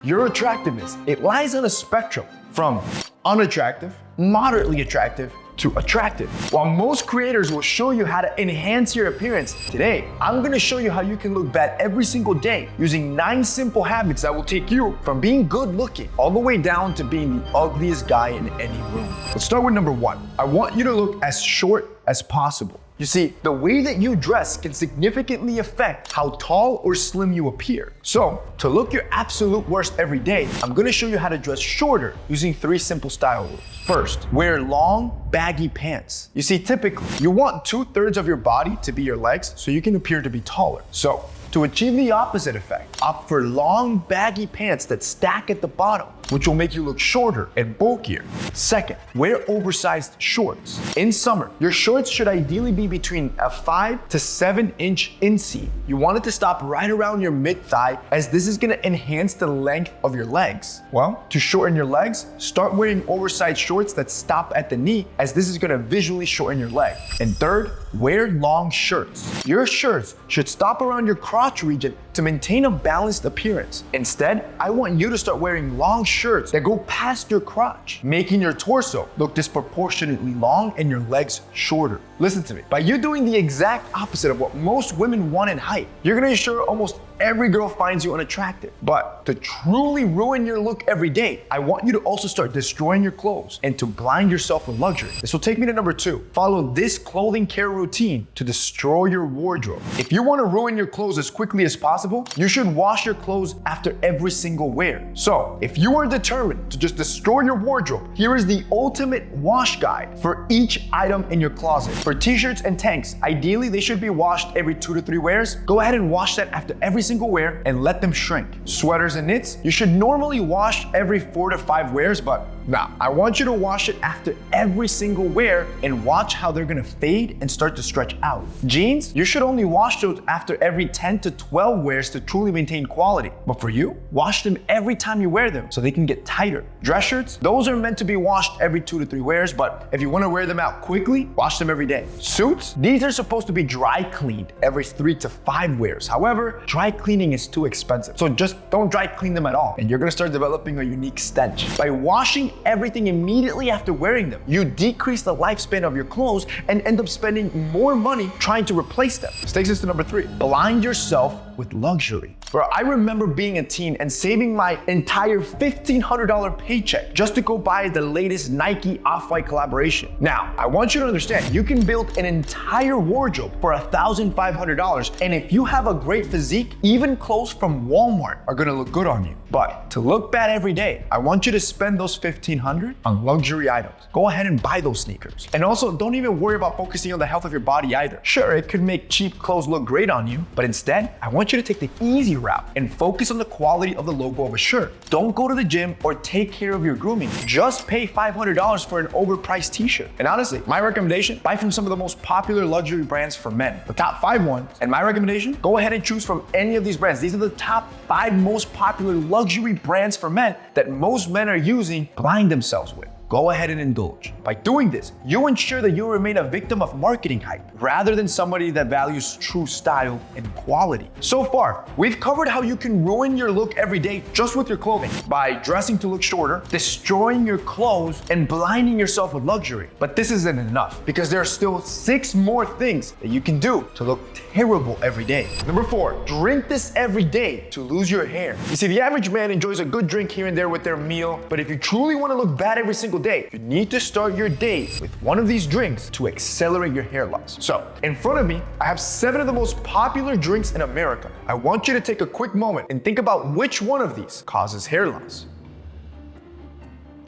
Your attractiveness, it lies on a spectrum from unattractive, moderately attractive, to attractive. While most creators will show you how to enhance your appearance, today, I'm gonna show you how you can look bad every single day using 9 simple habits that will take you from being good looking all the way down to being the ugliest guy in any room. Let's start with number 1. I want you to look as short as possible. You see, the way that you dress can significantly affect how tall or slim you appear. So, to look your absolute worst every day, I'm gonna show you how to dress shorter using 3 simple style rules. First, wear long, baggy pants. You see, typically, you want 2/3 of your body to be your legs so you can appear to be taller. So, to achieve the opposite effect, opt for long, baggy pants that stack at the bottom, which will make you look shorter and bulkier. Second, wear oversized shorts. In summer, your shorts should ideally be between a 5 to 7 inch inseam. You want it to stop right around your mid-thigh, as this is gonna enhance the length of your legs. Well, to shorten your legs, start wearing oversized shorts that stop at the knee, as this is gonna visually shorten your leg. And third, wear long shirts. Your shirts should stop around your crotch region to maintain a balanced appearance. Instead, I want you to start wearing long shirts that go past your crotch, making your torso look disproportionately long and your legs shorter. Listen to me. By you doing the exact opposite of what most women want in height, you're gonna ensure almost every girl finds you unattractive. But to truly ruin your look every day, I want you to also start destroying your clothes and to blind yourself with luxury. This will take me to number 2. Follow this clothing care routine to destroy your wardrobe. If you want to ruin your clothes as quickly as possible, you should wash your clothes after every single wear. So, if you are determined to just destroy your wardrobe, here is the ultimate wash guide for each item in your closet. For t-shirts and tanks, ideally they should be washed every 2 to 3 wears. Go ahead and wash that after every single wear and let them shrink. Sweaters and knits, you should normally wash every 4 to 5 wears, but now, I want you to wash it after every single wear and watch how they're gonna fade and start to stretch out. Jeans, you should only wash those after every 10 to 12 wears to truly maintain quality. But for you, wash them every time you wear them so they can get tighter. Dress shirts, those are meant to be washed every 2 to 3 wears, but if you wanna wear them out quickly, wash them every day. Suits, these are supposed to be dry cleaned every 3 to 5 wears. However, dry cleaning is too expensive, so just don't dry clean them at all, and you're gonna start developing a unique stench. By washing everything immediately after wearing them, you decrease the lifespan of your clothes and end up spending more money trying to replace them. This takes us to number 3. Blind yourself with luxury. Bro, I remember being a teen and saving my entire $1,500 paycheck just to go buy the latest Nike Off-White collaboration. Now, I want you to understand, you can build an entire wardrobe for $1,500, and if you have a great physique, even clothes from Walmart are gonna look good on you. But to look bad every day, I want you to spend those $1,500 on luxury items. Go ahead and buy those sneakers. And also, don't even worry about focusing on the health of your body either. Sure, it could make cheap clothes look great on you, but instead, I want you to take the easy route and focus on the quality of the logo of a shirt. Don't go to the gym or take care of your grooming. Just pay $500 for an overpriced t-shirt. And honestly, my recommendation, buy from some of the most popular luxury brands for men, the top 5 ones. And my recommendation, go ahead and choose from any of these brands. These are the top 5 most popular luxury brands for men that most men are using to blind themselves with. Go ahead and indulge. By doing this, you ensure that you remain a victim of marketing hype rather than somebody that values true style and quality. So far, we've covered how you can ruin your look every day just with your clothing by dressing to look shorter, destroying your clothes, and blinding yourself with luxury. But this isn't enough, because there are still 6 more things that you can do to look terrible every day. Number 4, drink this every day to lose your hair. You see, the average man enjoys a good drink here and there with their meal, but if you truly want to look bad every single day, you need to start your day with one of these drinks to accelerate your hair loss. So, in front of me, I have 7 of the most popular drinks in America. I want you to take a quick moment and think about which one of these causes hair loss.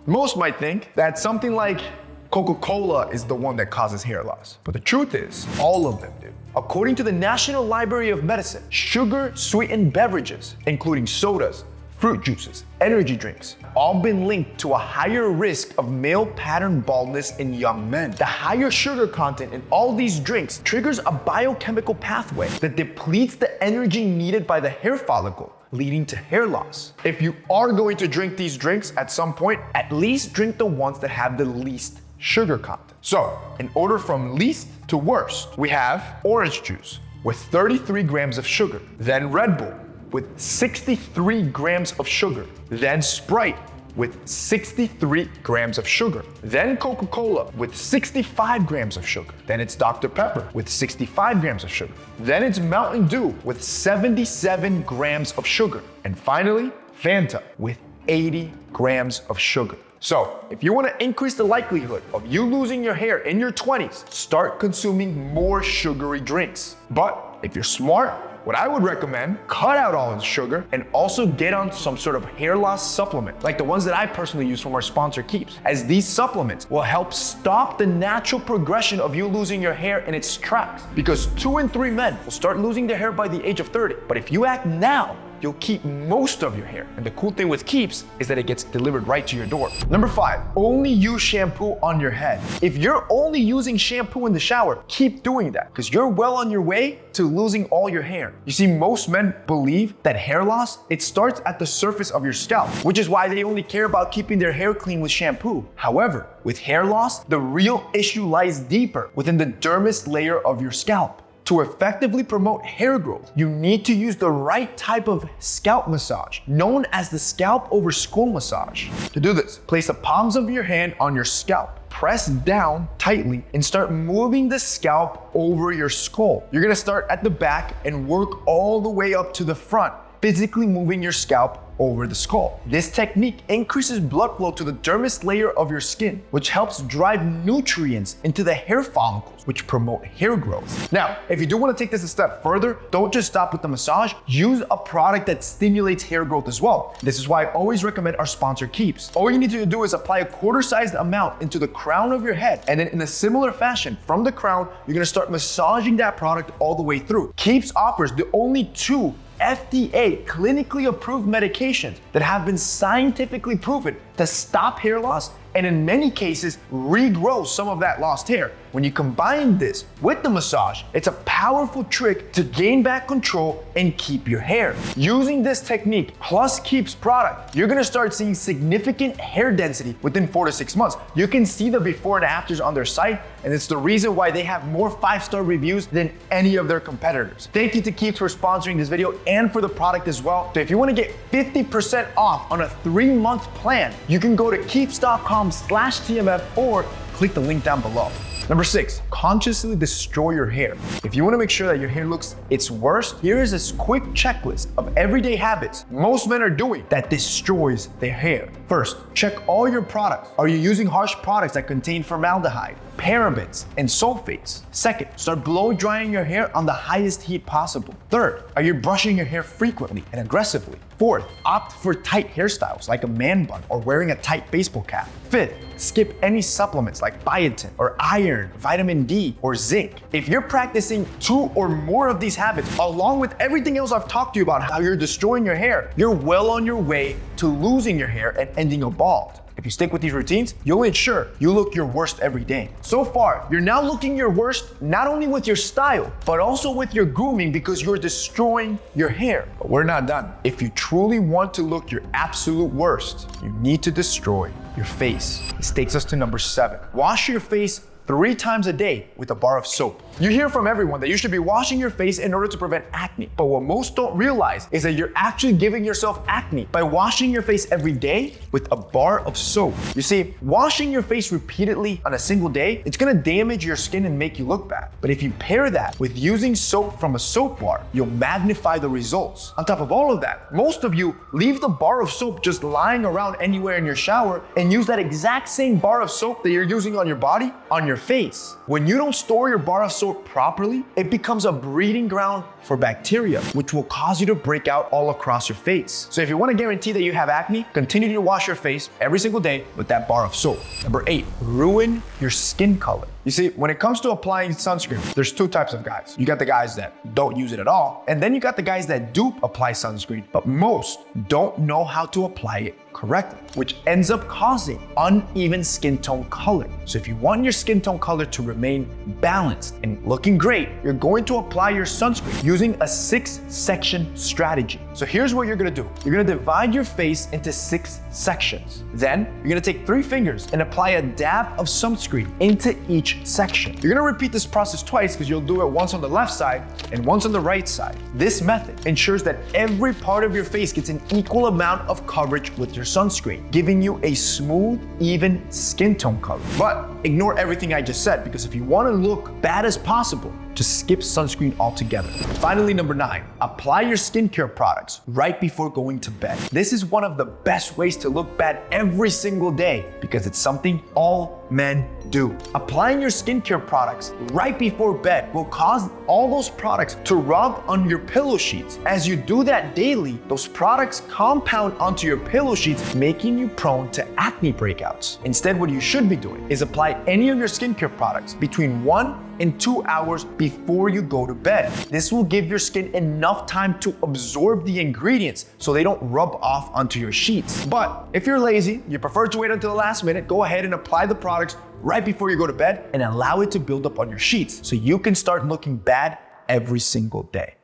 Most might think that something like Coca-Cola is the one that causes hair loss. But the truth is, all of them do. According to the National Library of Medicine, sugar-sweetened beverages, including sodas, fruit juices, energy drinks, all been linked to a higher risk of male pattern baldness in young men. The higher sugar content in all these drinks triggers a biochemical pathway that depletes the energy needed by the hair follicle, leading to hair loss. If you are going to drink these drinks at some point, at least drink the ones that have the least sugar content. So, in order from least to worst, we have orange juice with 33 grams of sugar, then Red Bull with 63 grams of sugar. Then Sprite with 63 grams of sugar. Then Coca-Cola with 65 grams of sugar. Then it's Dr. Pepper with 65 grams of sugar. Then it's Mountain Dew with 77 grams of sugar. And finally, Fanta with 80 grams of sugar. So, if you want to increase the likelihood of you losing your hair in your 20s, start consuming more sugary drinks. But if you're smart, what I would recommend, cut out all the sugar and also get on some sort of hair loss supplement, like the ones that I personally use from our sponsor Keeps, as these supplements will help stop the natural progression of you losing your hair in its tracks. Because 2 in 3 men will start losing their hair by the age of 30. But if you act now, you'll keep most of your hair. And the cool thing with Keeps is that it gets delivered right to your door. Number 5, only use shampoo on your head. If you're only using shampoo in the shower, keep doing that because you're well on your way to losing all your hair. You see, most men believe that hair loss, it starts at the surface of your scalp, which is why they only care about keeping their hair clean with shampoo. However, with hair loss, the real issue lies deeper within the dermis layer of your scalp. To effectively promote hair growth, you need to use the right type of scalp massage, known as the scalp over skull massage. To do this, place the palms of your hand on your scalp, press down tightly, and start moving the scalp over your skull. You're gonna start at the back and work all the way up to the front, physically moving your scalp over the skull. This technique increases blood flow to the dermis layer of your skin, which helps drive nutrients into the hair follicles, which promote hair growth. Now, if you do want to take this a step further, don't just stop with the massage, use a product that stimulates hair growth as well. This is why I always recommend our sponsor Keeps. All you need to do is apply a quarter-sized amount into the crown of your head, and then in a similar fashion, from the crown, you're gonna start massaging that product all the way through. Keeps offers the only 2 FDA clinically approved medications that have been scientifically proven to stop hair loss and in many cases regrow some of that lost hair. When you combine this with the massage, it's a powerful trick to gain back control and keep your hair. Using this technique plus Keeps product, you're gonna start seeing significant hair density within 4 to 6 months. You can see the before and afters on their site, and it's the reason why they have more 5-star reviews than any of their competitors. Thank you to Keeps for sponsoring this video and for the product as well. So if you wanna get 50% off on a 3-month plan, you can go to keeps.com/TMF or click the link down below. Number 6, consciously destroy your hair. If you want to make sure that your hair looks its worst, here is a quick checklist of everyday habits most men are doing that destroys their hair. First, check all your products. Are you using harsh products that contain formaldehyde, parabens, and sulfates? Second, start blow drying your hair on the highest heat possible. Third, are you brushing your hair frequently and aggressively? Fourth, opt for tight hairstyles like a man bun or wearing a tight baseball cap. Fifth, skip any supplements like biotin or iron, vitamin D, or zinc. If you're practicing 2 or more of these habits, along with everything else I've talked to you about how you're destroying your hair, you're well on your way to losing your hair and ending up bald. If you stick with these routines, you'll ensure you look your worst every day. So far, you're now looking your worst not only with your style, but also with your grooming because you're destroying your hair. But we're not done. If you truly want to look your absolute worst, you need to destroy your face. This takes us to number 7. Wash your face 3 times a day with a bar of soap. You hear from everyone that you should be washing your face in order to prevent acne. But what most don't realize is that you're actually giving yourself acne by washing your face every day with a bar of soap. You see, washing your face repeatedly on a single day, it's gonna damage your skin and make you look bad. But if you pair that with using soap from a soap bar, you'll magnify the results. On top of all of that, most of you leave the bar of soap just lying around anywhere in your shower and use that exact same bar of soap that you're using on your body on your face. When you don't store your bar of soap properly, it becomes a breeding ground for bacteria, which will cause you to break out all across your face. So if you want to guarantee that you have acne, continue to wash your face every single day with that bar of soap. Number 8, ruin your skin color. You see, when it comes to applying sunscreen, there's 2 types of guys. You got the guys that don't use it at all, and then you got the guys that do apply sunscreen, but most don't know how to apply it correctly, which ends up causing uneven skin tone color. So if you want your skin tone color to remain balanced and looking great, you're going to apply your sunscreen using a 6-section strategy. So here's what you're gonna do. You're gonna divide your face into 6 sections. Then you're gonna take 3 fingers and apply a dab of sunscreen into each each section. You're gonna repeat this process twice because you'll do it once on the left side and once on the right side. This method ensures that every part of your face gets an equal amount of coverage with your sunscreen, giving you a smooth, even skin tone color. But ignore everything I just said, because if you want to look bad as possible, just skip sunscreen altogether. Finally, number 9, apply your skincare products right before going to bed. This is one of the best ways to look bad every single day because it's something all men do. Applying your skincare products right before bed will cause all those products to rub on your pillow sheets. As you do that daily, those products compound onto your pillow sheets, making you prone to acne breakouts. Instead, what you should be doing is apply any of your skincare products between 1 and 2 hours before you go to bed. This will give your skin enough time to absorb the ingredients so they don't rub off onto your sheets. But if you're lazy, you prefer to wait until the last minute, go ahead and apply the products right before you go to bed and allow it to build up on your sheets so you can start looking bad every single day.